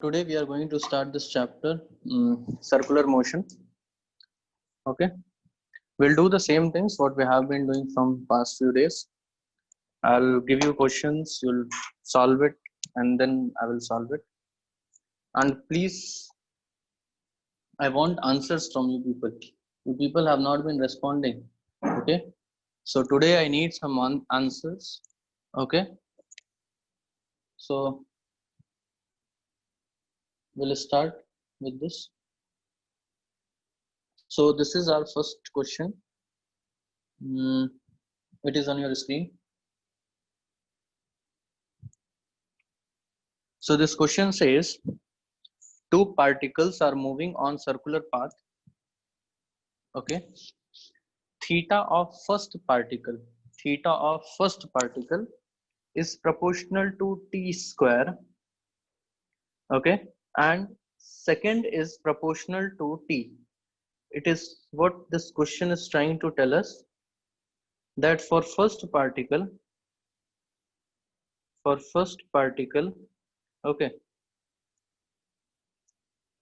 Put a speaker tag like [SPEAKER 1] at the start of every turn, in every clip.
[SPEAKER 1] Today we are going to start this chapter, circular motion. Okay, we'll do the same things what we have been doing from past few days. I'll give you questions, you'll solve it, and then I will solve it. And please, I want answers from you people. You people have not been responding. Okay, so today I need some answers. Okay, so we'll start with this. So this is our first question. It is on your screen. So this question says, two particles are moving on circular path. Okay. Theta of first particle is proportional to t square. Okay. And second is proportional to t. It is what this question is trying to tell us, that for first particle, okay,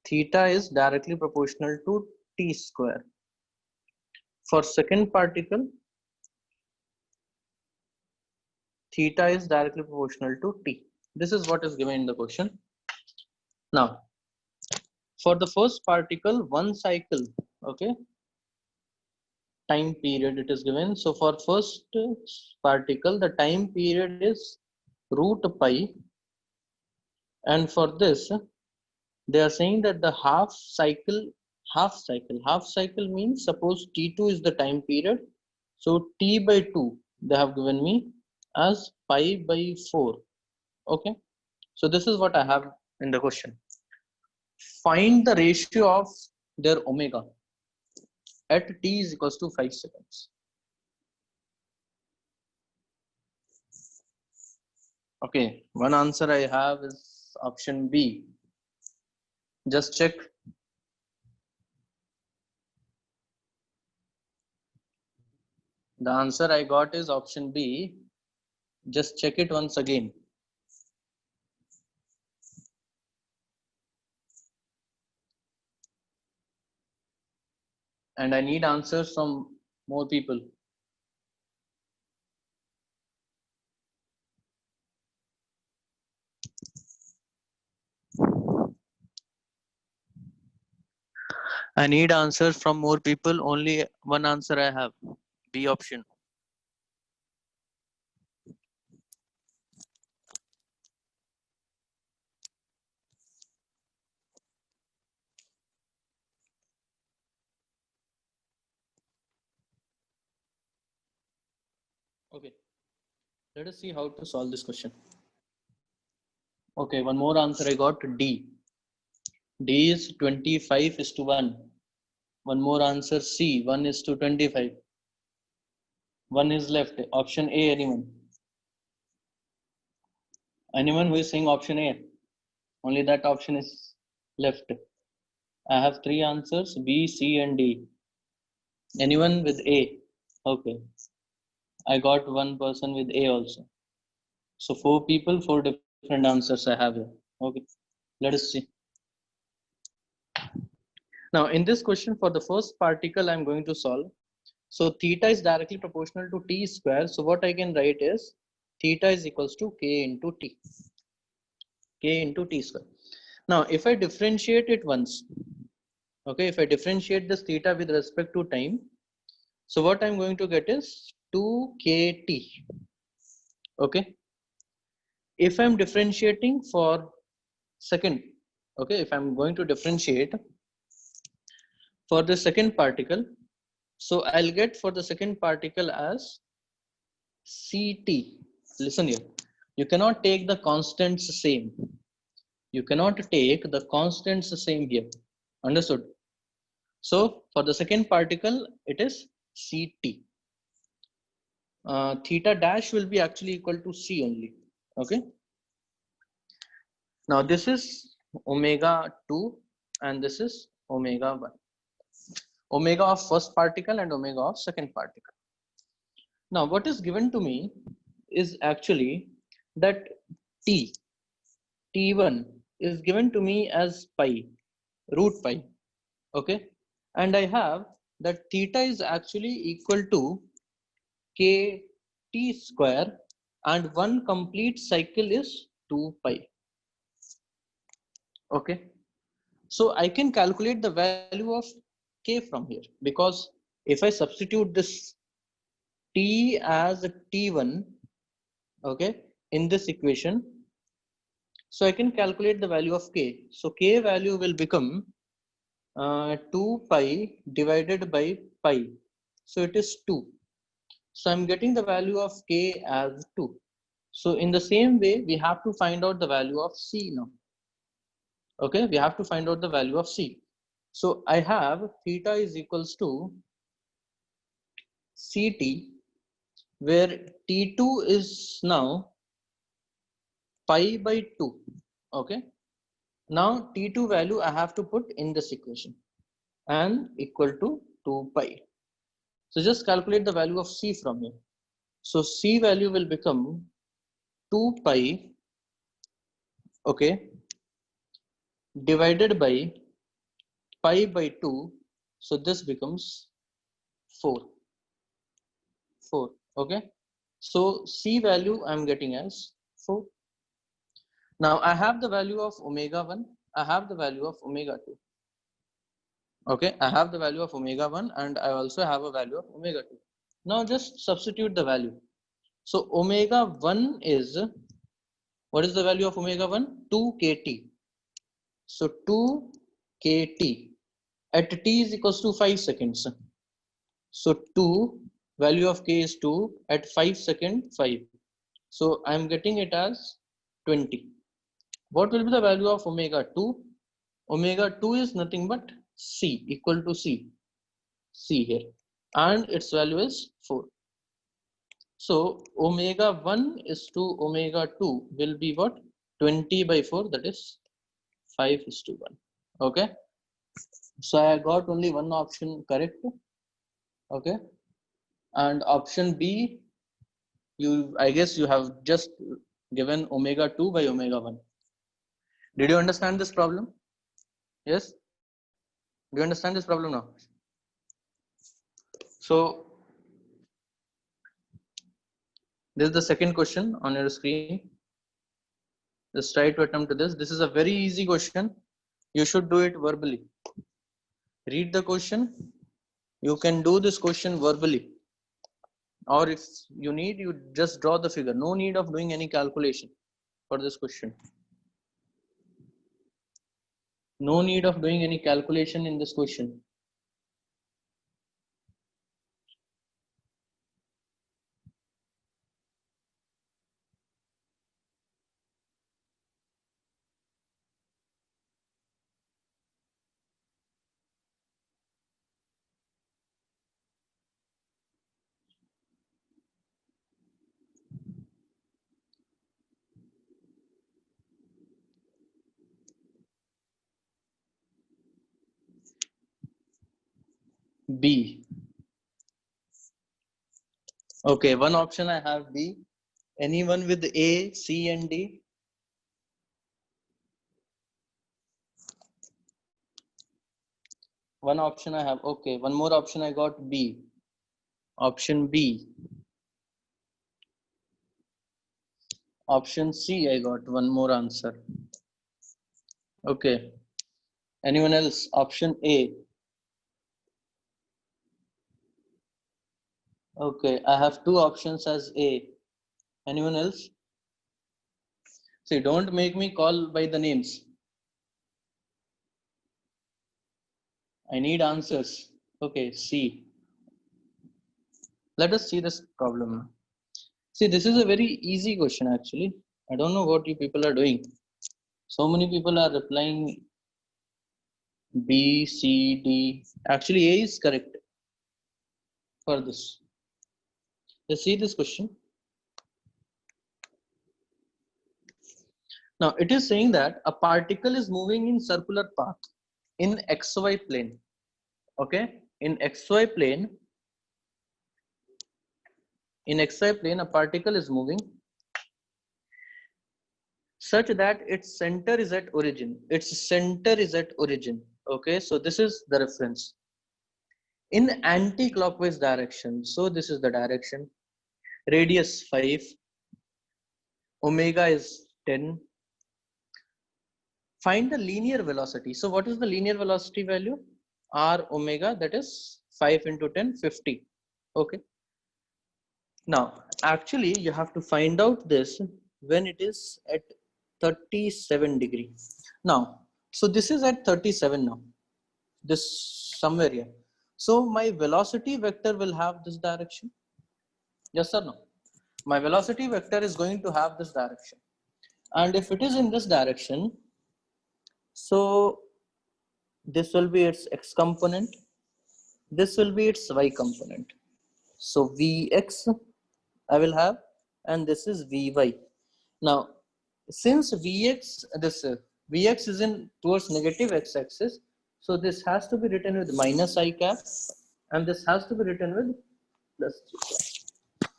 [SPEAKER 1] theta is directly proportional to t square. For second particle, theta is directly proportional to t. This is what is given in the question. Now, for the first particle, one cycle, okay, time period it is given. So for first particle, the time period is root pi, and for this, they are saying that the half cycle means, suppose t2 is the time period, so t by 2 they have given me as pi by 4. Okay, so this is what I have in the question. Find the ratio of their omega at t is equals to 5 seconds. Okay, one answer I have is option B. Just check. The answer I got is option B. Just check it once again. And I need answers from more people. I need answers from more people. Only one answer I have. B option. Okay. Let us see how to solve this question. Okay, one more answer I got, D. D is 25:1. One more answer, C, 1:25. One is left. Option A, anyone? Anyone who is saying option A? Only that option is left. I have three answers, B, C, and D. Anyone with A? Okay. I got one person with A also. So four people, four different answers I have here. Okay. Let us see. Now in this question, for the first particle I'm going to solve. So theta is directly proportional to t square. So what I can write is theta is equals to k into t. K into t square. Now if I differentiate it once, okay, if I differentiate this theta with respect to time, so what I'm going to get is 2kt. Okay. If I'm differentiating for second, okay, if I'm going to differentiate for the second particle, so I'll get for the second particle as Ct. Listen here, you cannot take the constants same. You cannot take the constants same here. Understood? So for the second particle, it is Ct. Theta dash will be actually equal to C only. Okay. Now this is omega 2 and this is omega 1. Omega of first particle and omega of second particle. Now what is given to me is actually that T1 is given to me as pi, root pi. Okay, and I have that theta is actually equal to kt square, and one complete cycle is 2 pi. Okay, so I can calculate the value of k from here, because if I substitute this t as a t1, okay, in this equation, so I can calculate the value of k. So k value will become 2 pi divided by pi. So it is 2. So I'm getting the value of k as 2. So in the same way, we have to find out the value of c now. Okay, we have to find out the value of c. So I have theta is equals to ct, where t2 is now pi by 2. Okay, now t2 value I have to put in this equation, and equal to 2 pi. So just calculate the value of c from here. So c value will become 2 pi, okay, divided by pi by 2. So this becomes 4. Okay. So c value I'm getting as 4. Now I have the value of omega 1. I have the value of omega 2. Okay, I have the value of omega 1, and I also have a value of omega 2. Now just substitute the value. So omega 1 is, what is the value of omega 1? 2 kt. So 2 kt at t is equals to 5 seconds. So 2, value of k is 2, at 5 second 5. So I am getting it as 20. What will be the value of omega 2? Omega 2 is nothing but c, equal to c here, and its value is 4. So omega 1 is to omega 2 will be what? 20 by 4, that is 5:1. Okay, so I got only one option correct. Okay, and option B, I guess you have just given omega 2 by omega 1. Did you understand this problem? Yes, do you understand this problem now? So this is the second question on your screen. Just try to attempt to this. This is a very easy question. You should do it verbally. Read the question. You can do this question verbally, or if you need, you just draw the figure. No need of doing any calculation for this question. No need of doing any calculation in this question. B. Okay, one option I have B. Anyone with A, C, and D? One option I have. Okay, one more option I got B. Option B. Option C, I got one more answer. Okay. Anyone else? Option A. Okay, I have two options as A. Anyone else? See, don't make me call by the names. I need answers. Okay, C. Let us see this problem. See, this is a very easy question actually. I don't know what you people are doing. So many people are replying B, C, D. Actually, A is correct for this. Let's see this question. Now, it is saying that a particle is moving in circular path in XY plane. Okay, in XY plane, a particle is moving such that its center is at origin. Its center is at origin. Okay, so this is the reference. In anti-clockwise direction, so this is the direction. Radius 5, omega is 10. Find the linear velocity. So what is the linear velocity value? R omega, that is 5 into 10, 50. Okay. Now, actually, you have to find out this when it is at 37 degree. Now, so this is at 37 now. This somewhere here. So my velocity vector will have this direction. Yes or no? My velocity vector is going to have this direction. And if it is in this direction, so this will be its x component. This will be its y component. So Vx I will have, and this is Vy. Now, since Vx is in towards negative x-axis, so this has to be written with minus I cap, and this has to be written with plus 3 cap.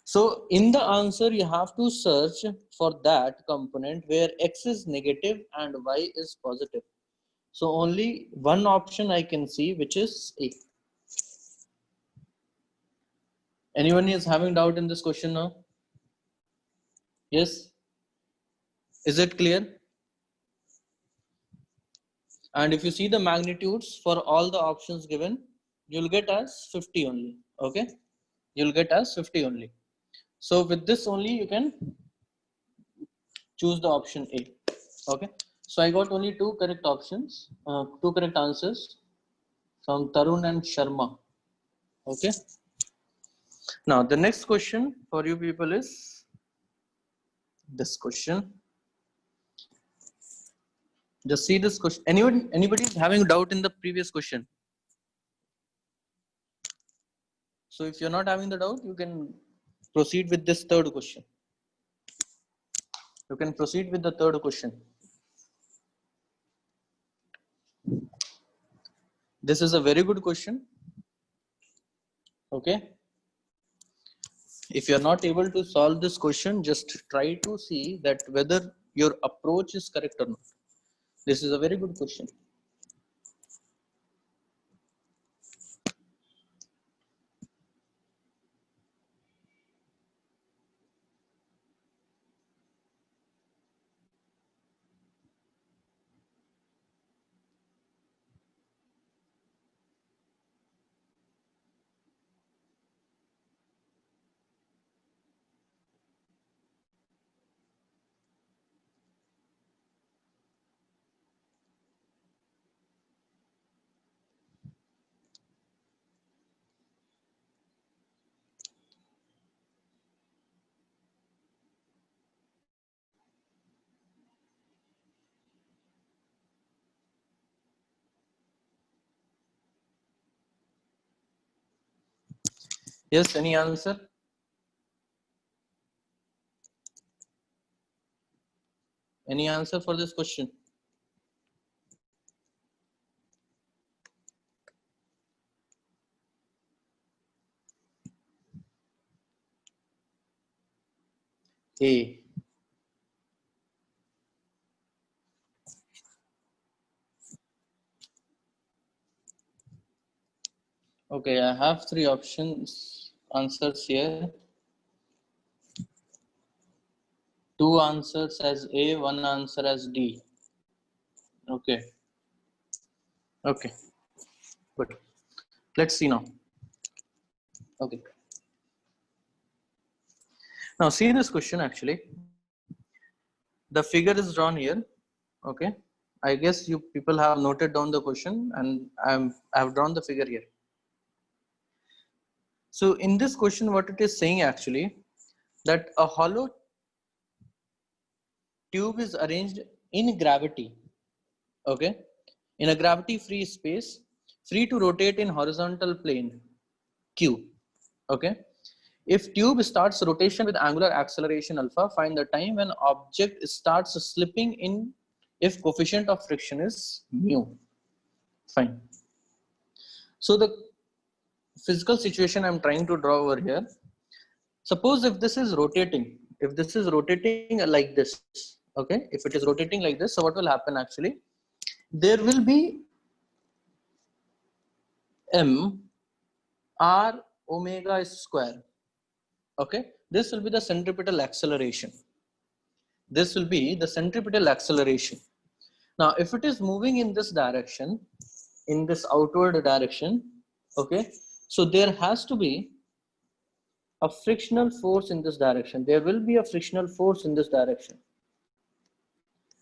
[SPEAKER 1] So in the answer, you have to search for that component where x is negative and y is positive. So only one option I can see, which is A. Anyone is having doubt in this question now? Yes? Is it clear? And if you see the magnitudes for all the options given, you'll get as 50 only. Okay? You'll get as 50 only. So with this only, you can choose the option A. Okay? So I got only two correct options, two correct answers from Tarun and Sharma. Okay? Now the next question for you people is this question. Just see this question. Anybody is having doubt in the previous question? So if you're not having the doubt, you can proceed with this third question. You can proceed with the third question. This is a very good question. Okay. If you're not able to solve this question, just try to see that whether your approach is correct or not. This is a very good question. Yes, any answer? Any answer for this question? A. Okay, I have three answers here. Two answers as A, one answer as D. Okay. Okay. Good. Let's see now. Okay. Now see this question actually. The figure is drawn here. Okay. I guess you people have noted down the question, and I've drawn the figure here. So in this question, what it is saying actually, that a hollow tube is arranged in gravity. Okay. In a gravity free space, free to rotate in horizontal plane Q. Okay. If tube starts rotation with angular acceleration alpha, find the time when object starts slipping in if coefficient of friction is mu. Fine. So the physical situation I'm trying to draw over here. Suppose if this is rotating like this, Okay, if it is rotating like this, so what will happen actually? There will be m r omega square. Okay, this will be the centripetal acceleration. This will be the centripetal acceleration. Now, if it is moving in this direction, in this outward direction, okay, so there has to be a frictional force in this direction. There will be a frictional force in this direction.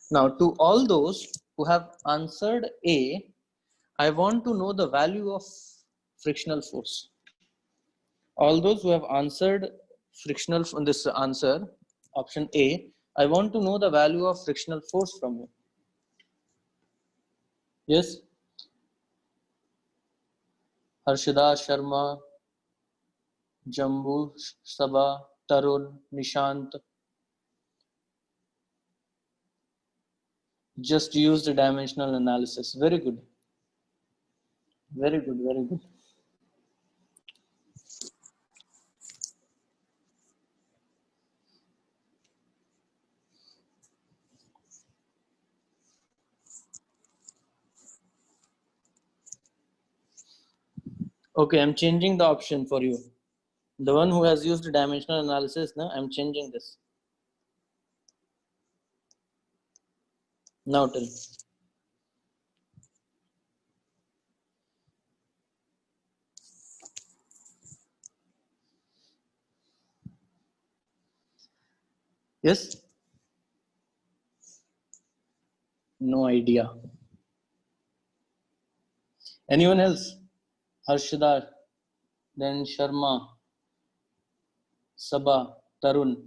[SPEAKER 1] Now, to all those who have answered A, I want to know the value of frictional force. All those who have answered frictional from this answer, option A, I want to know the value of frictional force from you. Yes? Harshida, Sharma, Jambu, Sabha, Tarun, Nishant. Just use the dimensional analysis. Very good. Very good, very good. Okay, I'm changing the option for you. The one who has used dimensional analysis, now I'm changing this. Now tell. Yes? No idea. Anyone else? Harshidar, then Sharma, Sabha, Tarun.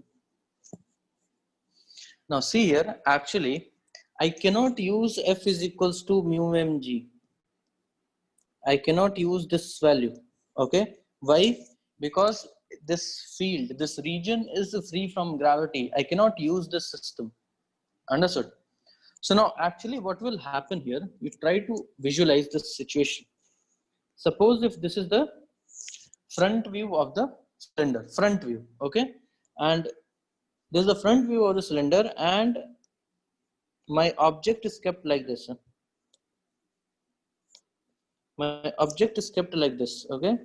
[SPEAKER 1] Now see here, actually, I cannot use F is equals to mu mg. I cannot use this value. Okay? Why? Because this field, this region is free from gravity. I cannot use this system. Understood? So now actually what will happen here, you try to visualize this situation. Suppose if this is the front view of the cylinder, front view, okay? And there's the front view of the cylinder and my object is kept like this. My object is kept like this, okay?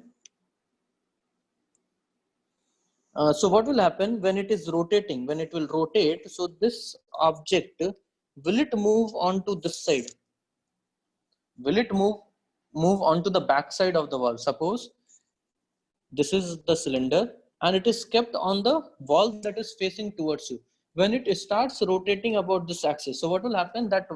[SPEAKER 1] So what will happen when it is rotating, when it will rotate, so this object, will it move on to this side? Will it move onto the back side of the wall? Suppose this is the cylinder and it is kept on the wall that is facing towards you. When it starts rotating about this axis, so what will happen that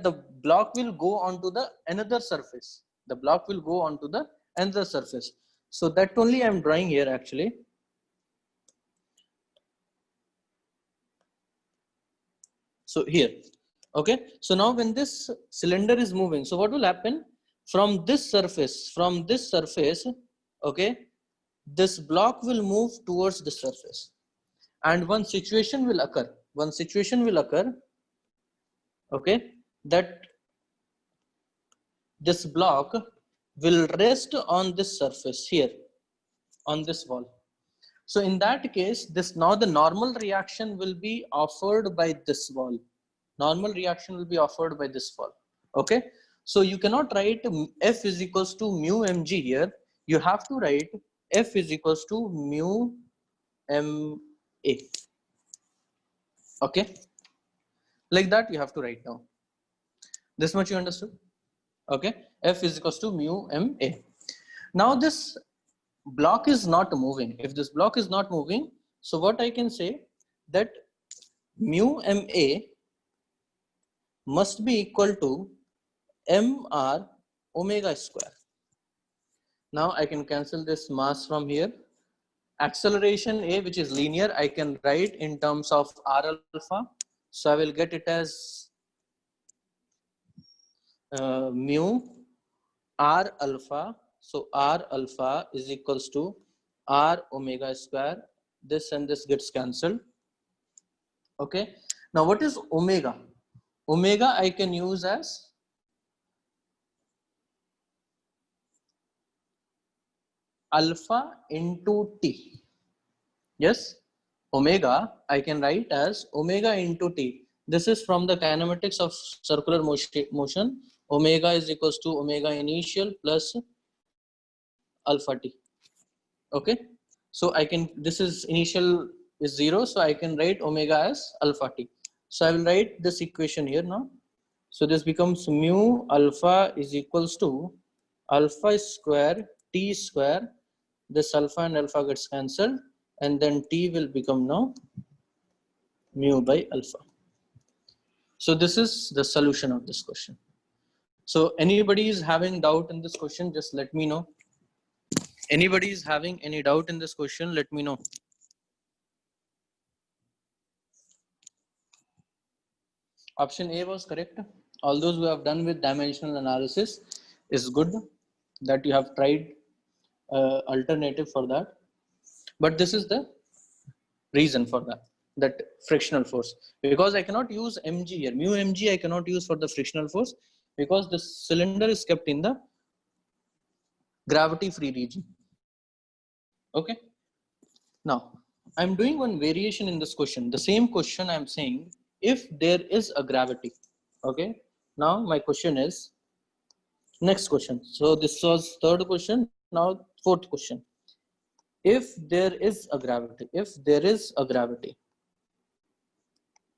[SPEAKER 1] the block will go onto the another surface. The block will go onto the another surface. So that only I am drawing here actually. So here, okay. So now when this cylinder is moving, so what will happen from this surface, okay, this block will move towards the surface. And one situation will occur, okay, that this block will rest on this surface here, on this wall. So in that case, this now the normal reaction will be offered by this wall. Normal reaction will be offered by this wall. Okay. So you cannot write F is equals to mu mg here. You have to write F is equals to mu ma. Okay. Like that you have to write now. This much you understood? Okay. F is equals to mu ma. Now this block is not moving. If this block is not moving, so what I can say that mu ma must be equal to mr omega square. Now I can cancel this mass from here. Acceleration A, which is linear, I can write in terms of r alpha. So I will get it as mu r alpha. So r alpha is equals to r omega square. This and this gets cancelled. Okay. Now what is omega? Omega I can use as alpha into T. Yes, omega I can write as omega into T. This is from the kinematics of circular motion. Omega is equals to omega initial plus alpha T. Okay, so I can, this is initial is 0, so I can write omega as alpha T. So I will write this equation here now. So this becomes mu alpha is equals to alpha square T square. This alpha and alpha gets cancelled, and then T will become now mu by alpha. So this is the solution of this question. So anybody is having doubt in this question, just let me know. Anybody is having any doubt in this question, let me know. Option A was correct. All those who have done with dimensional analysis is good that you have tried alternative for that. But this is the reason for that frictional force, because I cannot use mg here. Mu mg I cannot use for the frictional force because the cylinder is kept in the gravity free region. Okay, now I'm doing one variation in this question. The same question I'm saying, if there is a gravity. Okay, now my question is next question. So this was third question, now fourth question. If there is a gravity,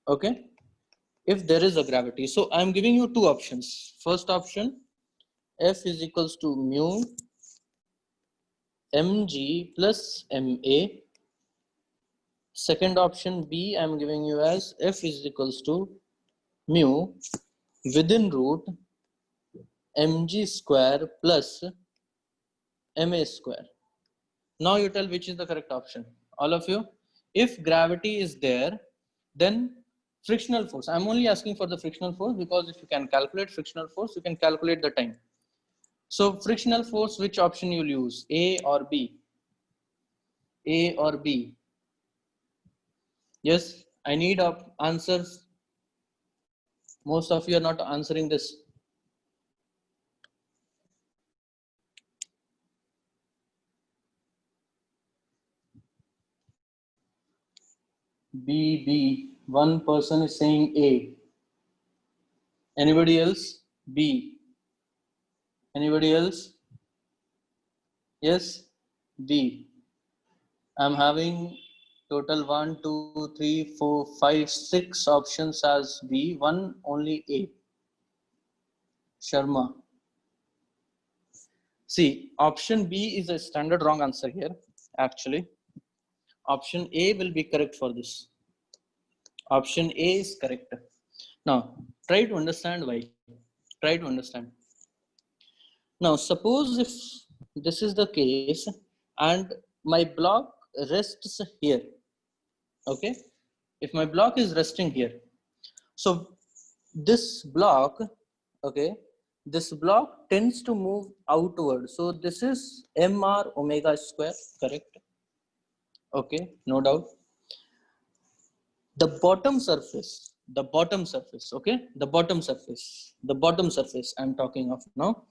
[SPEAKER 1] okay, if there is a gravity, so I'm giving you two options. First option, F is equals to mu mg plus ma. Second option B, I'm giving you as F is equals to mu within root mg square plus ma square. Now you tell which is the correct option, all of you. If gravity is there, then frictional force, I'm only asking for the frictional force because if you can calculate frictional force, you can calculate the time. So frictional force, which option you'll use, A or B? A or B? Yes, I need answers. Most of you are not answering this. B, B. One person is saying A. Anybody else? B. Anybody else? Yes, B. I'm having total 1, 2, 3, 4, 5, 6 options as B. One only A. Sharma. See, option B is a standard wrong answer here. Actually, option A will be correct for this. Option A is correct. Now, try to understand why. Try to understand. Now, suppose if this is the case and my block rests here. Okay. If my block is resting here. So this block, okay, this block tends to move outward. So this is mr omega square, correct? Okay, no doubt. The bottom surface, okay, the bottom surface I'm talking of now.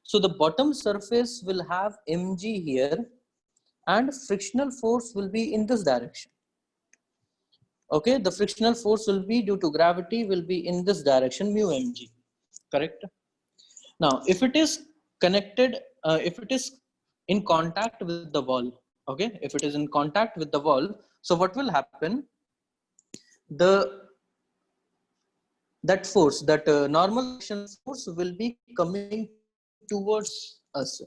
[SPEAKER 1] So the bottom surface will have mg here and frictional force will be in this direction. Okay, the frictional force will be due to gravity will be in this direction, mu mg, correct? Now, if it is connected, if it is in contact with the wall, okay, if it is in contact with the wall, so what will happen? That force, that normal reaction force will be coming towards us.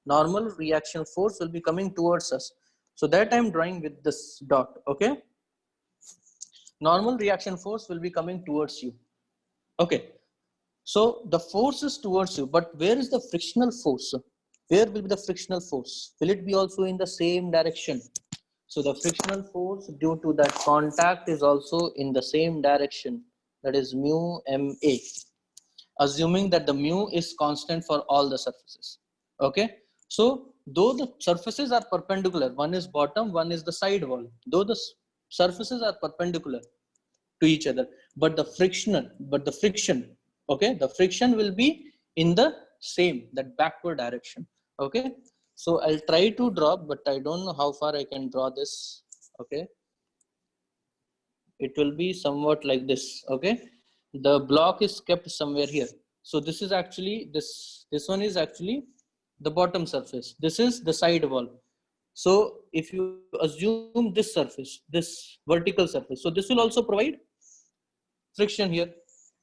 [SPEAKER 1] Normal reaction force will be coming towards us. So that I'm drawing with this dot, okay? Normal reaction force will be coming towards you. Okay. So the force is towards you, but where is the frictional force? Where will be the frictional force? Will it be also in the same direction? So the frictional force due to that contact is also in the same direction. That is mu ma. Assuming that the mu is constant for all the surfaces. Okay. So though the surfaces are perpendicular, one is bottom, one is the side wall. Though the surfaces are perpendicular to each other, but the friction, okay, the friction will be in the same, that backward direction. Okay. So I'll try to draw, but I don't know how far I can draw this. Okay, it will be somewhat like this. Okay, the block is kept somewhere here. So this is actually this one is actually the bottom surface, this is the side wall. So if you assume this surface, this vertical surface, so this will also provide friction here.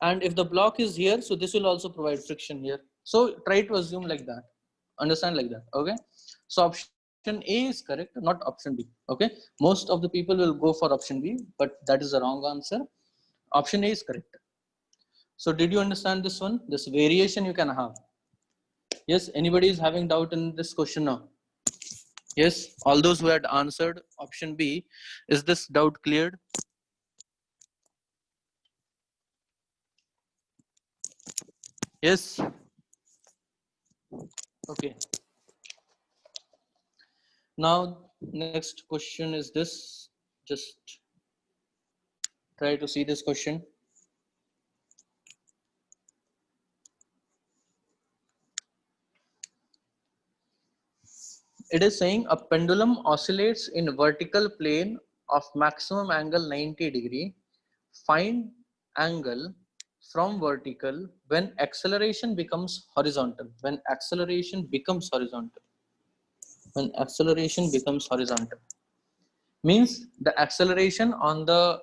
[SPEAKER 1] And if the block is here, so this will also provide friction here. So try to assume like that, understand like that. Okay, so option A is correct, not option B. Okay, most of the people will go for option B, but that is the wrong answer. Option A is correct. So did you understand this one, this variation you can have? Yes, anybody is having doubt in this question now? Yes, all those who had answered option B, is this doubt cleared? Yes. Okay, now next question is this. Just try to see this question. It is saying a pendulum oscillates in vertical plane of maximum angle 90 degree. Find angle from vertical when acceleration becomes horizontal. When acceleration becomes horizontal. When acceleration becomes horizontal means the acceleration on the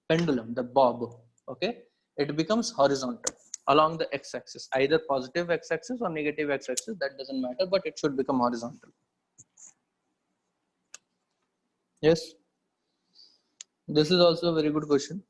[SPEAKER 1] pendulum, the bob, okay, it becomes horizontal along the x-axis, either positive x-axis or negative x-axis, that doesn't matter, but it should become horizontal. Yes, this is also a very good question.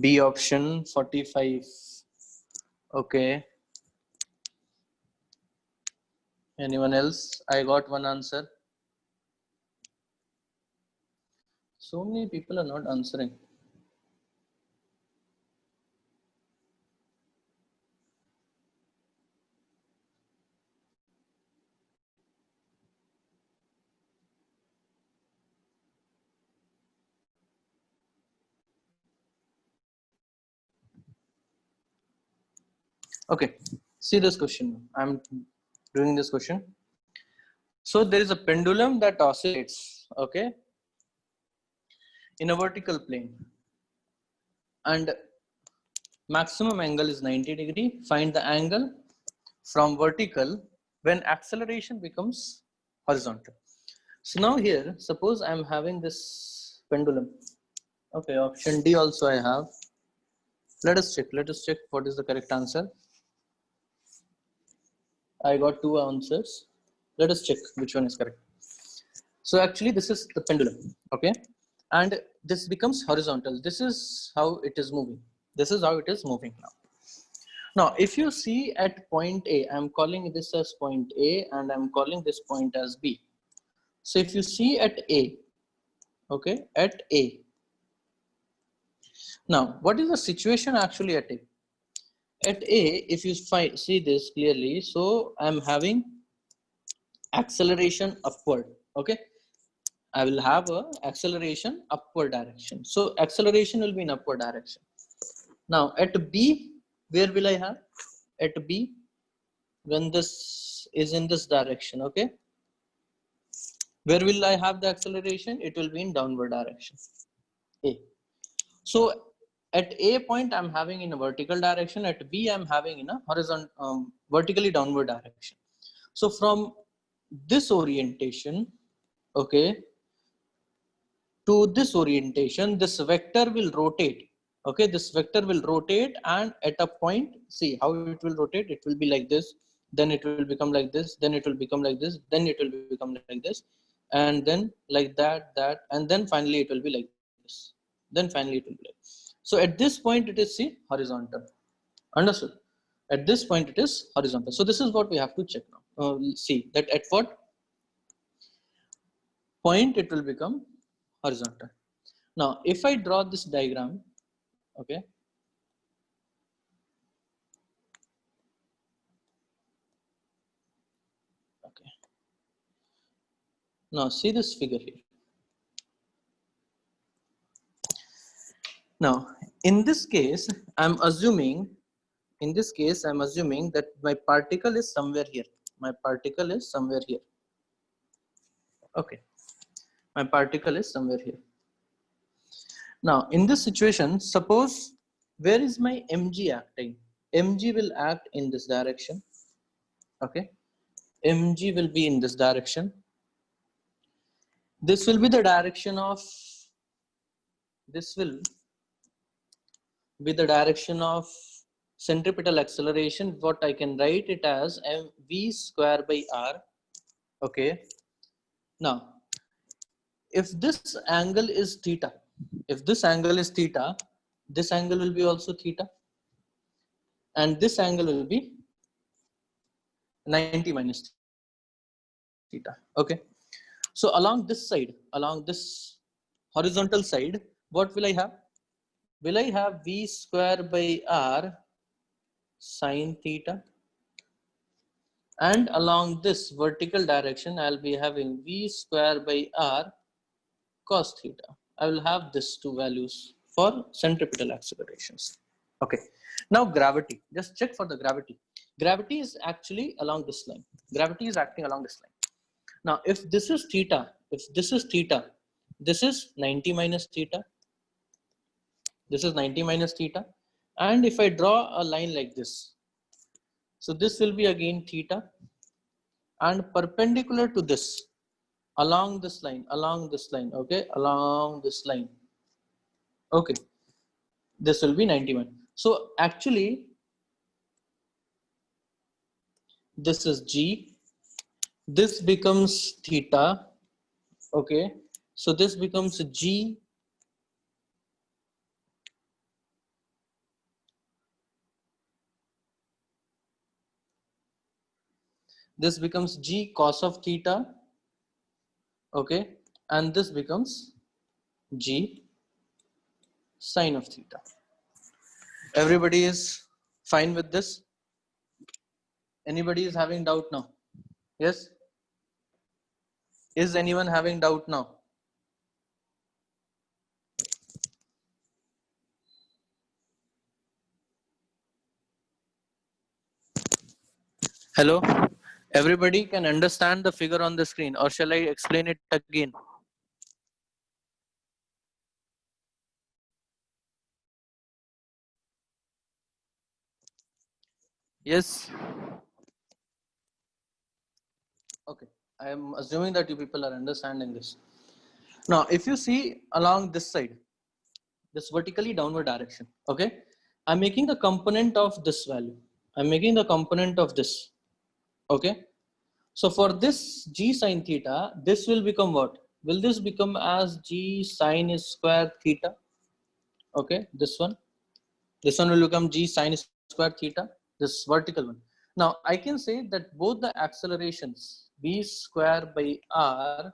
[SPEAKER 1] B option 45. Okay, anyone else? I got one answer. So many people are not answering. Okay, see this question. I'm doing this question. So there is a pendulum that oscillates, okay, in a vertical plane, and maximum angle is 90 degree. Find the angle from vertical when acceleration becomes horizontal. So now here, suppose I'm having this pendulum. Okay, option D also I have. Let us check what is the correct answer. I got two answers. Let us check which one is correct. So actually this is the pendulum, okay, and this becomes horizontal. This is how it is moving. This is how it is moving now. Now, if you see at point A, I'm calling this as point A and I'm calling this point as B. So if you see at A, okay, at A. Now, what is the situation actually at A? At A, if you see this clearly, so I'm having acceleration upward, okay. I will have a acceleration upward direction. So acceleration will be in upward direction. Now at B, where will I have? At B, when this is in this direction, okay. Where will I have the acceleration? It will be in downward direction, A. So at A point, I'm having in a vertical direction. At B, I'm having in a horizontal, vertically downward direction. So from this orientation, okay, to this orientation, this vector will rotate. Okay, this vector will rotate, and at a point, see how it will rotate. It will be like this, then it will become like this, then it will become like this, then it will become like this, and then like that, and then finally it will be like this. Then finally it will be like. So at this point, it is see horizontal. Understood? At this point, it is horizontal. So this is what we have to check now. See that at what point, it will become horizontal. Now, if I draw this diagram, okay, okay. Now see this figure here. Now, in this case, I'm assuming that my particle is somewhere here. My particle is somewhere here. Okay, my particle is somewhere here. Now, in this situation, suppose where is my mg acting? Mg will act in this direction. Okay, mg will be in this direction. This will be the direction of, this will be the direction of centripetal acceleration. What I can write it as v square by r. Okay, now if this angle is theta, if this angle is theta, this angle will be also theta, and this angle will be 90 minus theta. Okay, so along this side, along this horizontal side, what will I have? Will I have v square by r sine theta? And along this vertical direction, I'll be having v square by r cos theta. I will have these two values for centripetal accelerations. Okay. Now gravity, just check for the gravity. Gravity is actually along this line. Gravity is acting along this line. Now, if this is theta, this is 90 minus theta. This is 90 minus theta. And if I draw a line like this, so this will be again theta, and perpendicular to this, along this line, okay, along this line, okay, this will be 91. So actually, this is G, this becomes theta, okay, so this becomes G this becomes G cos of theta, okay, and this becomes G sine of theta. Everybody is fine with this? Anybody is having doubt now? Yes? Is anyone having doubt now? Hello? Everybody can understand the figure on the screen, or shall I explain it again? Yes? Okay. I am assuming that you people are understanding this. Now, if you see along this side, this vertically downward direction, okay, I'm making a component of this value. I'm making the component of this, okay. So for this G sine theta, this will become what? Will this become as G sine square theta? Okay, this one will become G sine square theta, this vertical one. Now I can say that both the accelerations v square by r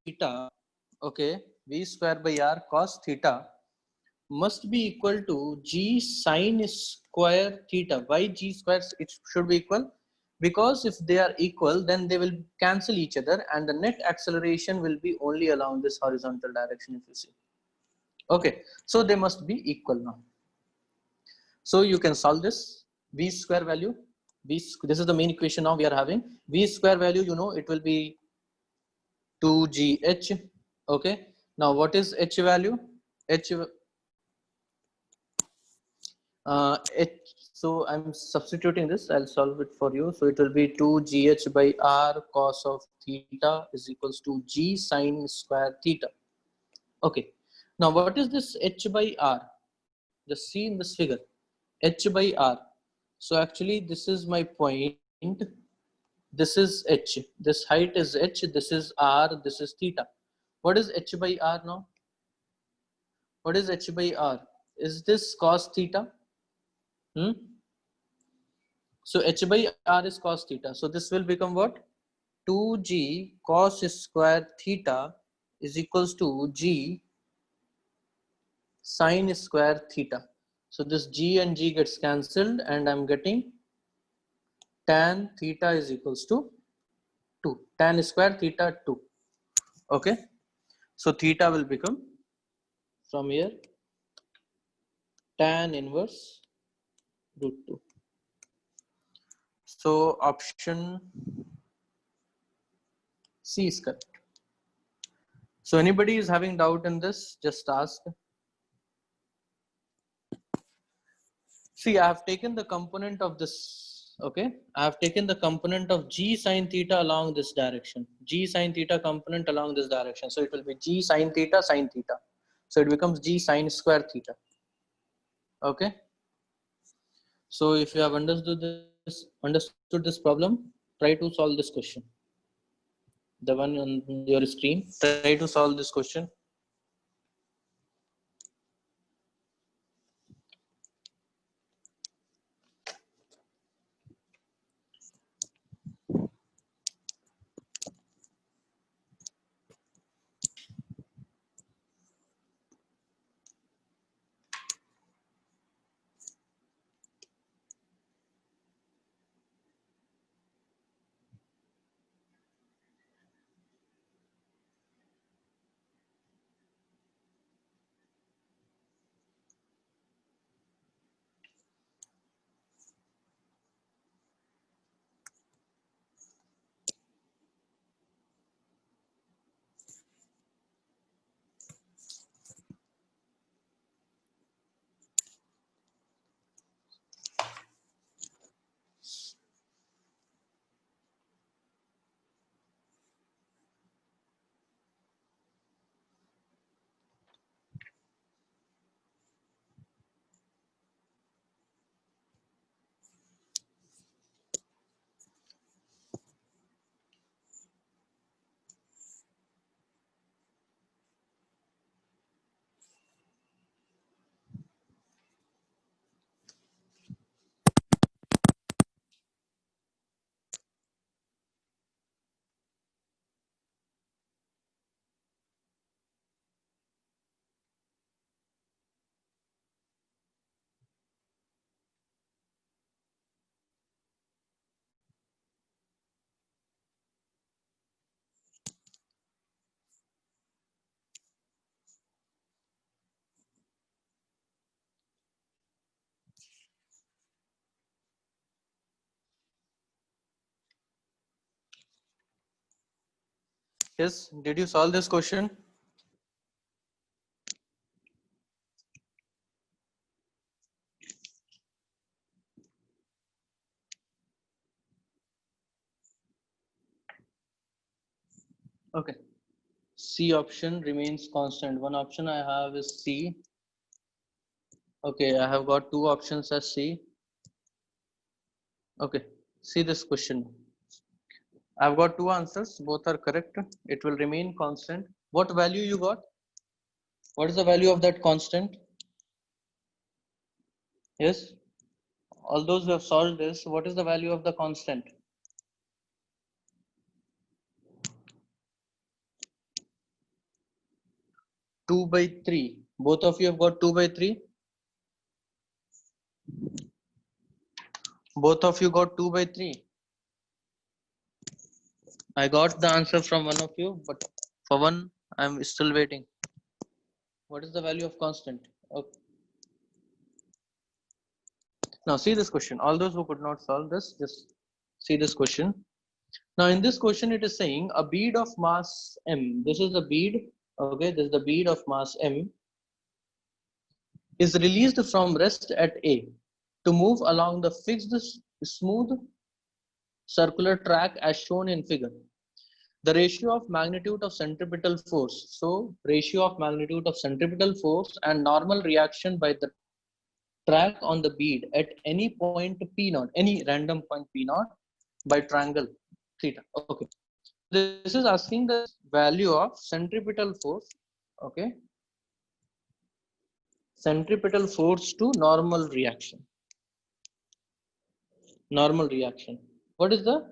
[SPEAKER 1] theta, okay, v square by r cos theta must be equal to G sine square theta. Why G square? It should be equal because if they are equal, then they will cancel each other, and the net acceleration will be only along this horizontal direction. If you see, okay, so they must be equal now. So you can solve this v square value. This is the main equation now we are having. V square value, you know, it will be 2gh. Okay. Now what is h value? H. So I'm substituting this. I'll solve it for you. So it will be 2gh by r cos of theta is equals to g sine square theta. Okay. Now what is this h by r? Just see in this figure. H by r. So actually this is my point. This is h. This height is h. This is r. This is theta. What is h by r now? What is h by r? Is this cos theta? So h by r is cos theta. So this will become what? 2g cos square theta is equals to g sin square theta. So this g and g gets cancelled and I'm getting tan theta is equals to 2. Tan square theta 2. Okay. So theta will become from here tan inverse root 2. So option C is correct. So anybody is having doubt in this, just ask. See, I have taken the component of this, okay? I have taken the component of g sine theta along this direction. G sine theta component along this direction. So it will be g sine theta sine theta. So it becomes g sine square theta. Okay? So if you have understood this problem, try to solve this question. The one on your screen, try to solve this question. Yes, did you solve this question? Okay. C option remains constant. One option I have is C. Okay, I have got two options as C. Okay, see this question. I've got two answers, both are correct. It will remain constant. What value you got? What is the value of that constant? Yes, all those who have solved this, what is the value of the constant? 2 by 3. Both of you have got 2 by 3. Both of you got 2 by 3. I got the answer from one of you, but for one, I'm still waiting. What is the value of constant? Okay. Now see this question. All those who could not solve this, just see this question. Now in this question, it is saying a bead of mass m. This is the bead. Okay, this is the bead of mass m is released from rest at A to move along the fixed smooth circular track as shown in figure. The ratio of magnitude of centripetal force. So ratio of magnitude of centripetal force and normal reaction by the track on the bead at any point P naught, any random point P naught by triangle theta. Okay. This is asking the value of centripetal force. Okay. Centripetal force to normal reaction. normal reaction. What is the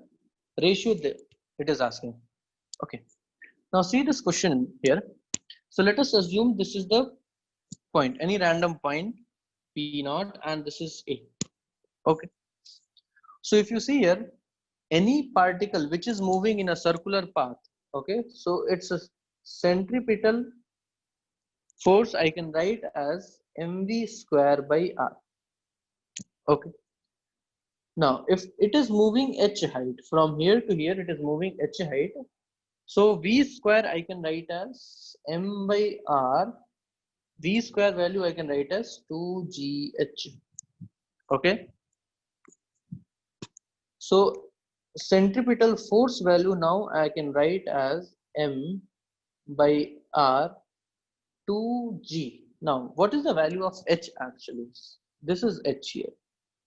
[SPEAKER 1] ratio there? It is asking. Okay. Now see this question here. So let us assume this is the point, any random point P naught, and this is A. Okay. So if you see here, any particle which is moving in a circular path, okay, so it's a centripetal force I can write as mv square by r. Okay. Now, if it is moving h height from here to here, it is moving h height. So v square I can write as m by r. V square value I can write as 2gh. Okay. So centripetal force value now I can write as m by r 2g. Now, what is the value of h actually? This is h here.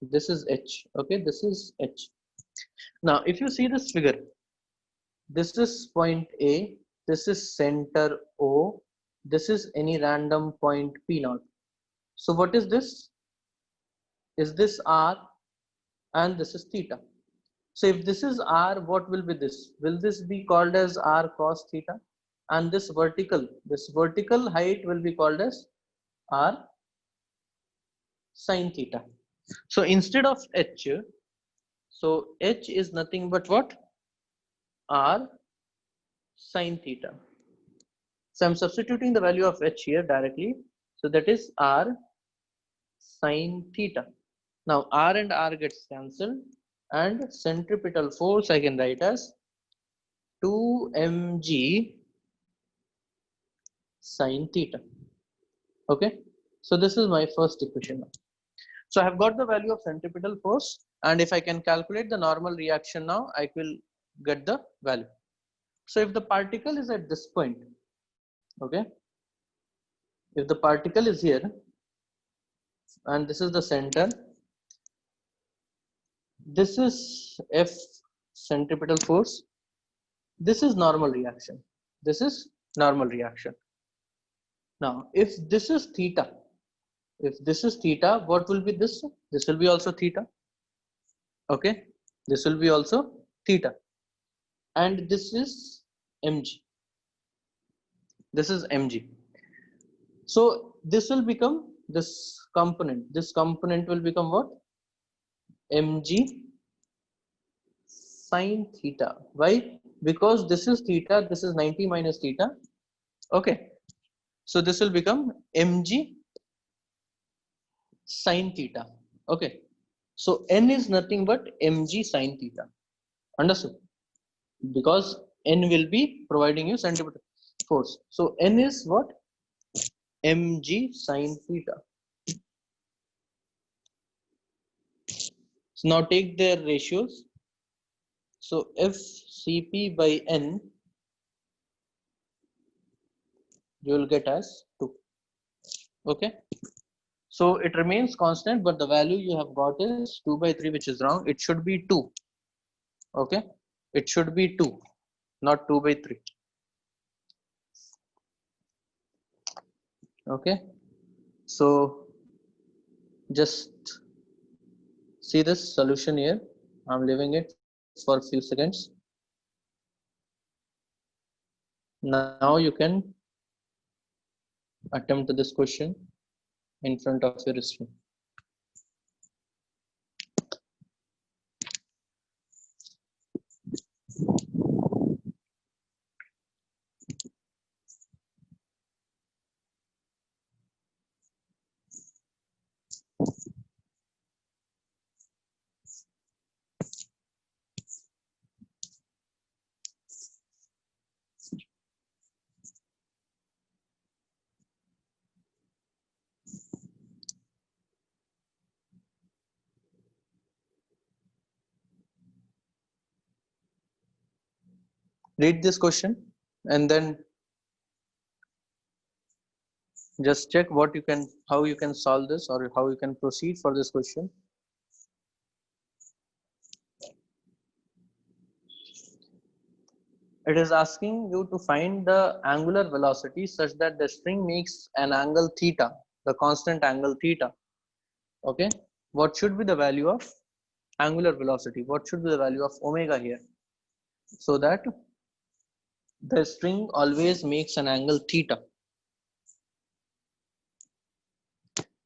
[SPEAKER 1] This is h. Okay, this is h. Now, if you see this figure, this is point A, this is center O, this is any random point P naught. So, what is this? Is this R and this is theta? So, if this is R, what will be this? Will this be called as R cos theta? And this vertical height will be called as R sin theta. So, instead of H, so H is nothing but what? R sin theta. So I'm substituting the value of H here directly. So that is R sin theta. Now R and R gets cancelled, and centripetal force I can write as 2 mg sin theta. Okay. So this is my first equation. So I have got the value of centripetal force, and if I can calculate the normal reaction now, I will get the value. So if the particle is at this point, okay, if the particle is here and this is the center, this is F centripetal force, this is normal reaction, this is normal reaction. Now if this is theta, what will be this? This will be also theta. Okay, this will be also theta, and this is mg, this is mg. So this will become this component will become what? Mg sin theta. Why? Because this is theta, this is 90 minus theta. Okay. So this will become mg sin theta. Okay. So n is nothing but mg sin theta. Understood? Because n will be providing you centripetal force. So n is what? Mg sin theta. So now take their ratios. So if Cp by n, you will get as 2. Okay. So it remains constant, but the value you have got is 2 by 3, which is wrong. It should be 2. Okay. It should be 2, not 2 by 3. Okay. So just see this solution here. I'm leaving it for a few seconds. Now you can attempt this question in front of your screen. Read this question and then just check what you can, how you can solve this, or how you can proceed for this question. It is asking you to find the angular velocity such that the string makes an angle theta, the constant angle theta. Okay, what should be the value of angular velocity. What should be the value of omega here? So that the string always makes an angle theta.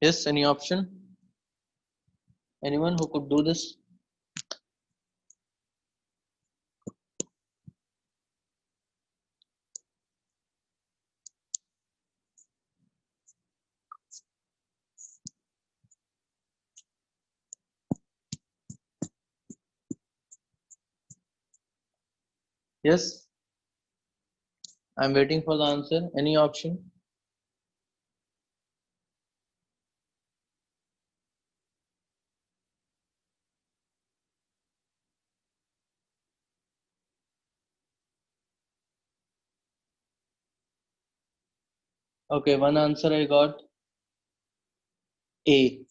[SPEAKER 1] Yes, any option? Anyone who could do this? Yes, I'm waiting for the answer. Any option? Okay, one answer I got. A.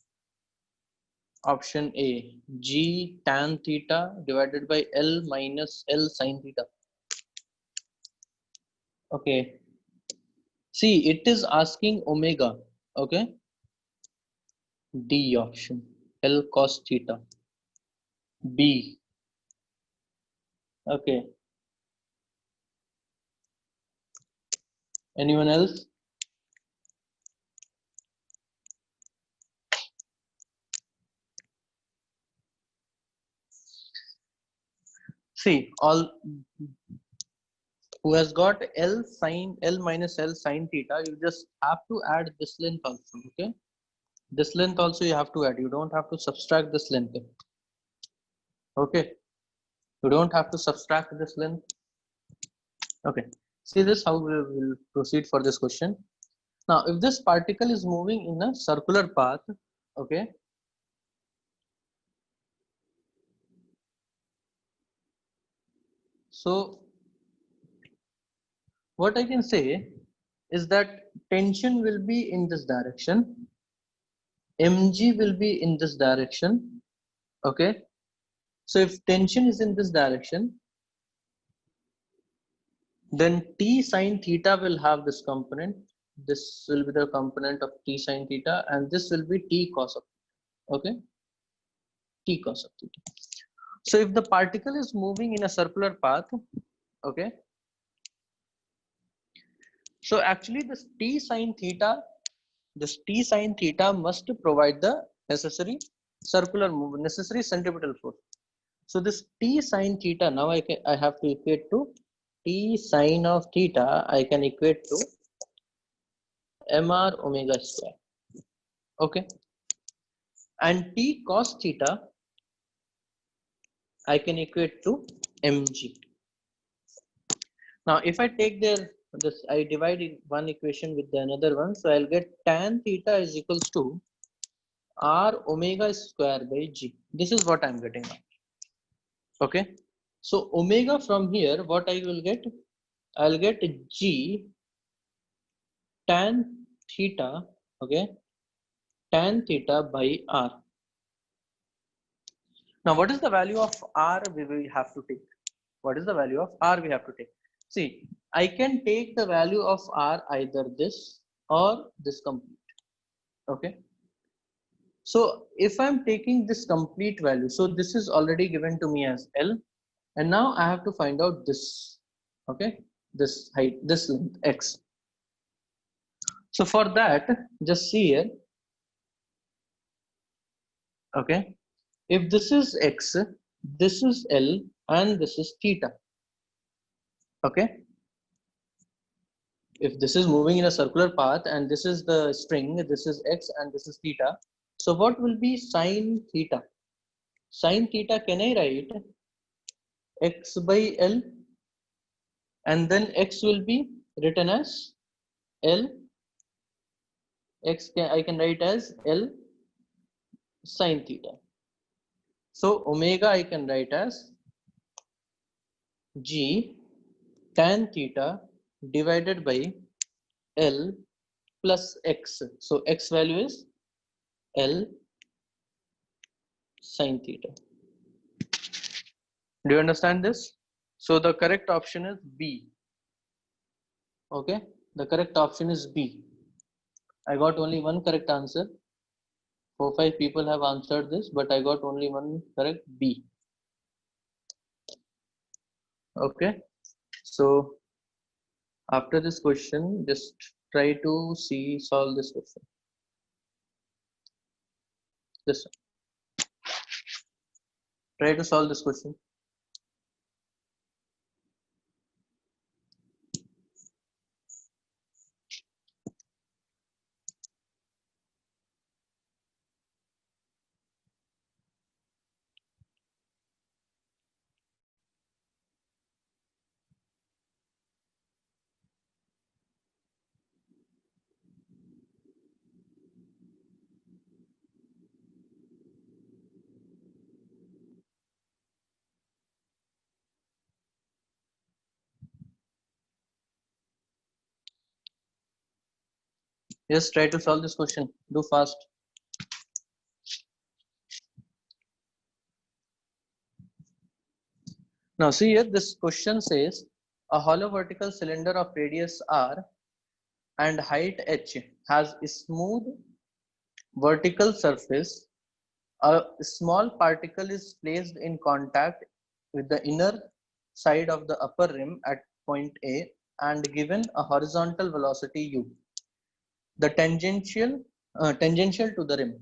[SPEAKER 1] Option A. G tan theta divided by L minus L sin theta. Okay. See, it is asking omega. Okay. D option. L cos theta. B. Okay. Anyone else? See, all who has got L sin L minus L sin theta, you just have to add this length also. Okay. This length also you have to add. You don't have to subtract this length. Okay. You don't have to subtract this length. Okay. See this how we will proceed for this question. Now, if this particle is moving in a circular path, okay, so what I can say is that tension will be in this direction, mg will be in this direction, okay. So if tension is in this direction, then t sine theta will have this component. This will be the component of t sine theta, and this will be t cos of theta, okay, t cos of theta. So if the particle is moving in a circular path, okay, so actually this t sine theta must provide the necessary circular move, necessary centripetal force. So this t sine theta, now I have to equate to t sine of theta, I can equate to mr omega square, okay, and t cos theta I can equate to mg. Now if I take this, I divide one equation with the another one, so I'll get tan theta is equals to r omega square by g. This is what I'm getting now. Okay. So omega from here, what I will get? I'll get g tan theta, okay, tan theta by r. Now what is the value of r we will have to take? What is the value of r we have to take? See, I can take the value of r either this or this complete, okay. So if I'm taking this complete value, so this is already given to me as L, and now I have to find out this, okay, this height, this length x. So for that, just see here, okay, if this is x, this is L, and this is theta, okay. If this is moving in a circular path and this is the string, this is x and this is theta. So what will be sine theta? Sine theta, can I write x by L, and then x will be written as L, I can write as L sine theta. So omega I can write as G tan theta divided by L plus x. So x value is L sine theta. Do you understand this? So the correct option is B. Okay, the correct option is B. I got only one correct answer. 4-5 people have answered this, but I got only one correct, B. Okay, so after this question, just try to solve this question. This one. Try to solve this question. Yes, try to solve this question. Do fast. Now see here, this question says a hollow vertical cylinder of radius r and height h has a smooth vertical surface. A small particle is placed in contact with the inner side of the upper rim at point A and given a horizontal velocity u. The tangential to the rim.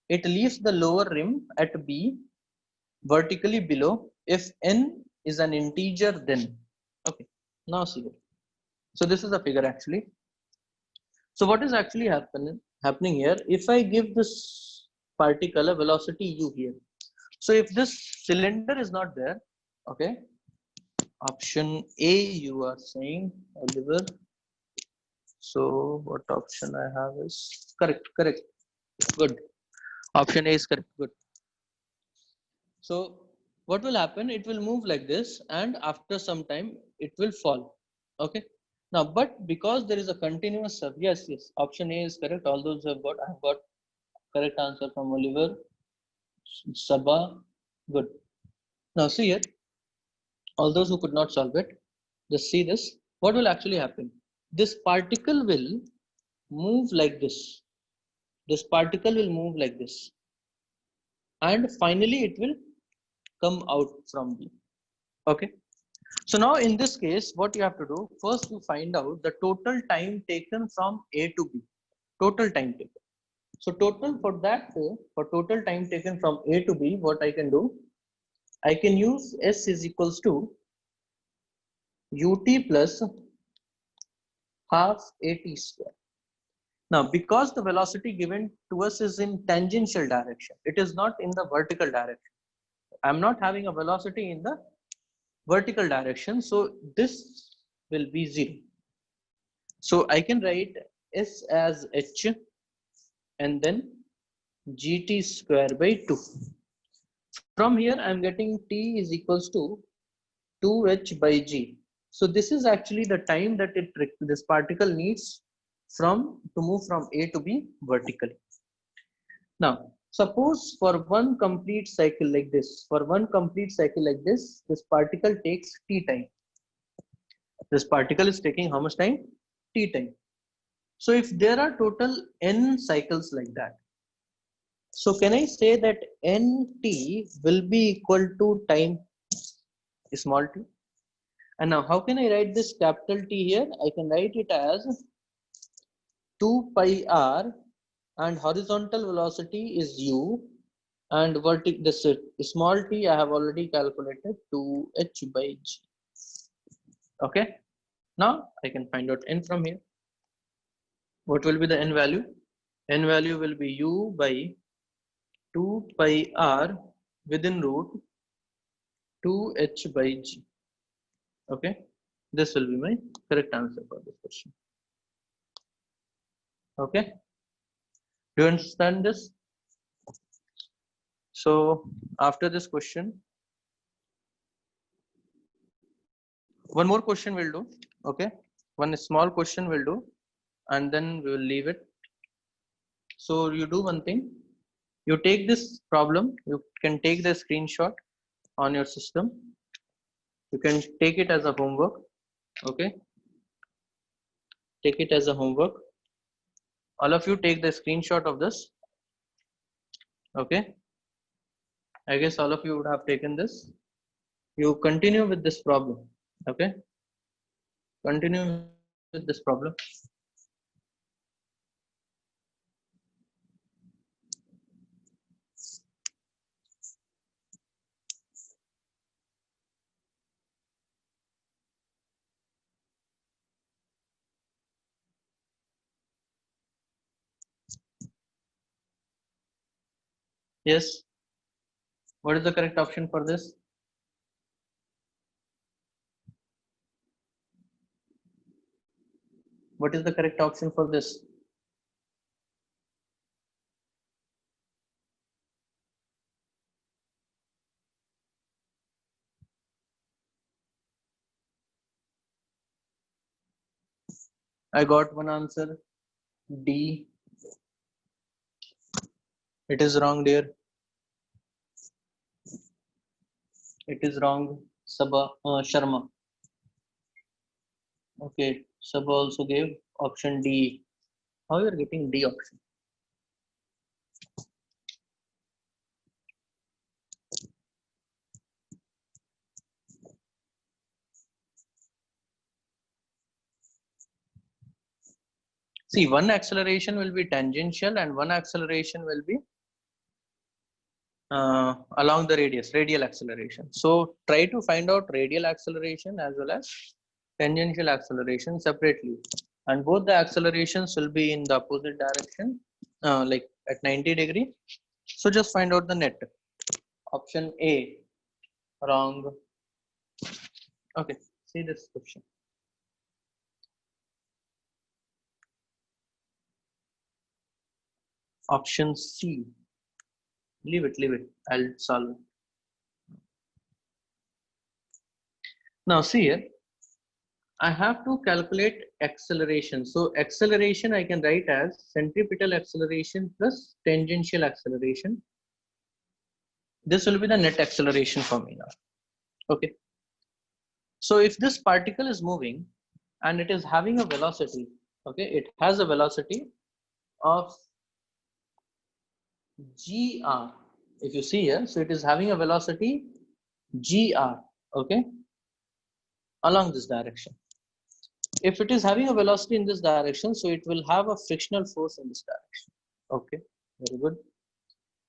[SPEAKER 1] It leaves the lower rim at B vertically below if n is an integer then. Okay, now see it. So this is a figure actually. So what is actually happening here? If I give this particle a velocity u here, so if this cylinder is not there, okay, option A you are saying, Oliver. So what option I have is correct, good. Option A is correct, good. So what will happen? It will move like this, and after some time it will fall. Okay. Now, but because there is a continuous sub, yes, option A is correct. All those have got, I have got correct answer from Oliver, Sabah, good. Now see here, all those who could not solve it, just see this. What will actually happen? This particle will move like this. This particle will move like this, and finally it will come out from B. Okay. So now in this case, what you have to do, first you find out the total time taken from A to B. Total time taken. So total for that, for total time taken from A to B, what I can do, I can use S is equals to ut plus half at square. Now, because the velocity given to us is in tangential direction, it is not in the vertical direction. I'm not having a velocity in the vertical direction, so this will be 0. So I can write S as h and then gt square by 2. From here, I'm getting t is equals to 2h by g. So this is actually the time that this particle needs to move from A to B vertically. Now, suppose for one complete cycle like this, this particle takes t time. This particle is taking how much time? T time. So if there are total n cycles like that, so can I say that nt will be equal to time small t? And now how can I write this capital T here? I can write it as 2 pi r, and horizontal velocity is u, and this small t I have already calculated 2h by g. Okay. Now I can find out n from here. What will be the n value? N value will be u by 2 pi r within root 2h by g. Okay, this will be my correct answer for this question. Okay, do you understand this? So after this question, one more question will do. Okay, one small question will do, and then we will leave it. So you do one thing, you take this problem, you can take the screenshot on your system, you can take it as a homework. Okay, take it as a homework. All of you take the screenshot of this Okay, I guess all of you would have taken this. You continue with this problem. Okay, continue with this problem. Yes, what is the correct option for this? What is the correct option for this? I got one answer. D. It is wrong, dear. It is wrong. Sharma. Okay, Sabha also gave option D. How you are getting D option? See, one acceleration will be tangential and one acceleration will be along the radius, radial acceleration. So try to find out radial acceleration as well as tangential acceleration separately. And both the accelerations will be in the opposite direction, like at 90 degree. So just find out the net. Option A, wrong. Okay, see this question. Option C. Leave it, leave it. I'll solve it. Now see here, I have to calculate acceleration. So acceleration I can write as centripetal acceleration plus tangential acceleration. This will be the net acceleration for me now. Okay. So if this particle is moving and it is having a velocity, okay, it has a velocity of gr. If you see here, so it is having a velocity gr, okay, along this direction. If it is having a velocity in this direction, so it will have a frictional force in this direction. Okay, very good.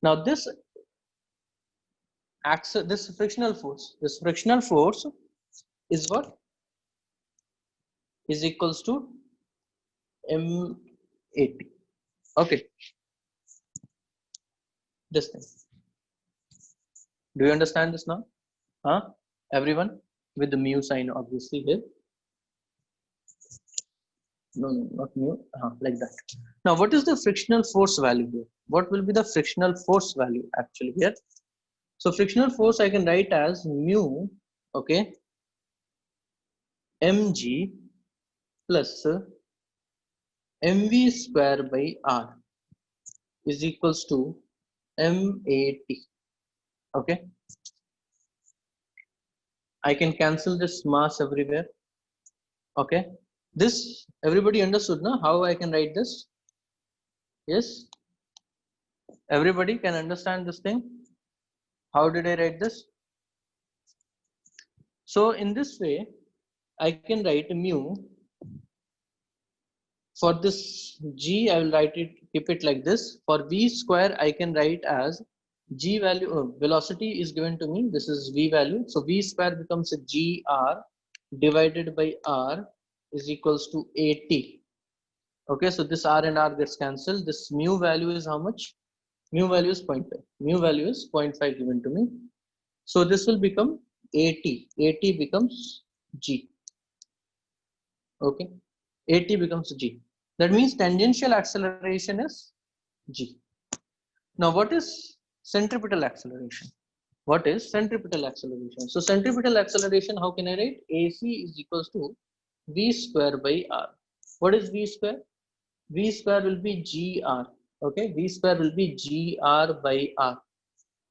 [SPEAKER 1] Now this frictional force is what? Is equals to m80. Okay, this thing. Do you understand this now? Huh? Everyone with the mu sign obviously here. No, no, not mu. Like that. Now, what is the frictional force value here? What will be the frictional force value actually here? So frictional force I can write as mu, okay, mg plus mv square by r is equals to mat. Okay, I can cancel this mass everywhere. Okay, this everybody understood now how I can write this? Yes, everybody can understand this thing. How did I write this? So in this way, I can write mu. For this g, I will write it, keep it like this. For v square, I can write as g value, velocity is given to me. This is v value. So v square becomes a gr divided by r is equals to at. Okay, so this r and r gets cancelled. This mu value is how much? Mu value is 0.5. Mu value is 0.5 given to me. So this will become at. At becomes g. Okay, at becomes g. That means tangential acceleration is g. Now what is centripetal acceleration? What is centripetal acceleration? So centripetal acceleration, how can I write? AC is equals to v square by r. What is v square? V square will be gr. Okay, v square will be gr by r.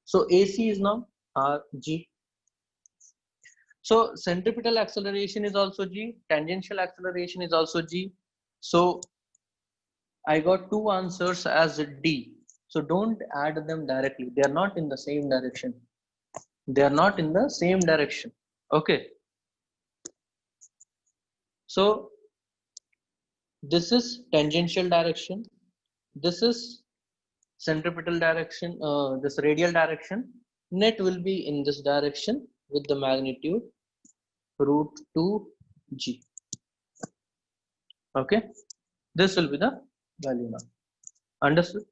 [SPEAKER 1] So AC is now r g. So centripetal acceleration is also g. Tangential acceleration is also g. So I got two answers as D. So don't add them directly. They are not in the same direction. They are not in the same direction. Okay. So this is tangential direction. This is centripetal direction. This radial direction. Net will be in this direction with the magnitude root 2g. Okay. This will be the value now. Understood?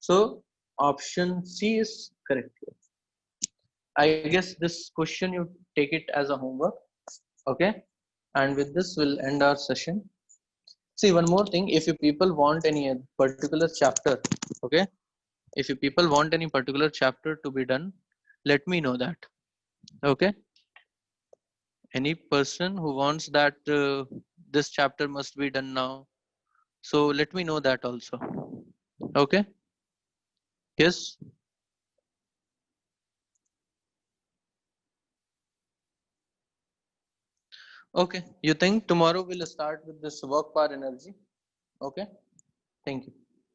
[SPEAKER 1] So option C is correct here. I guess this question you take it as a homework. Okay. And with this we'll end our session. See, one more thing, if you people want any particular chapter, okay, if you people want any particular chapter to be done, let me know that. Okay. Any person who wants that this chapter must be done now, so let me know that also. Okay. Yes. Okay. You think tomorrow we'll start with this work power energy? Okay. Thank you.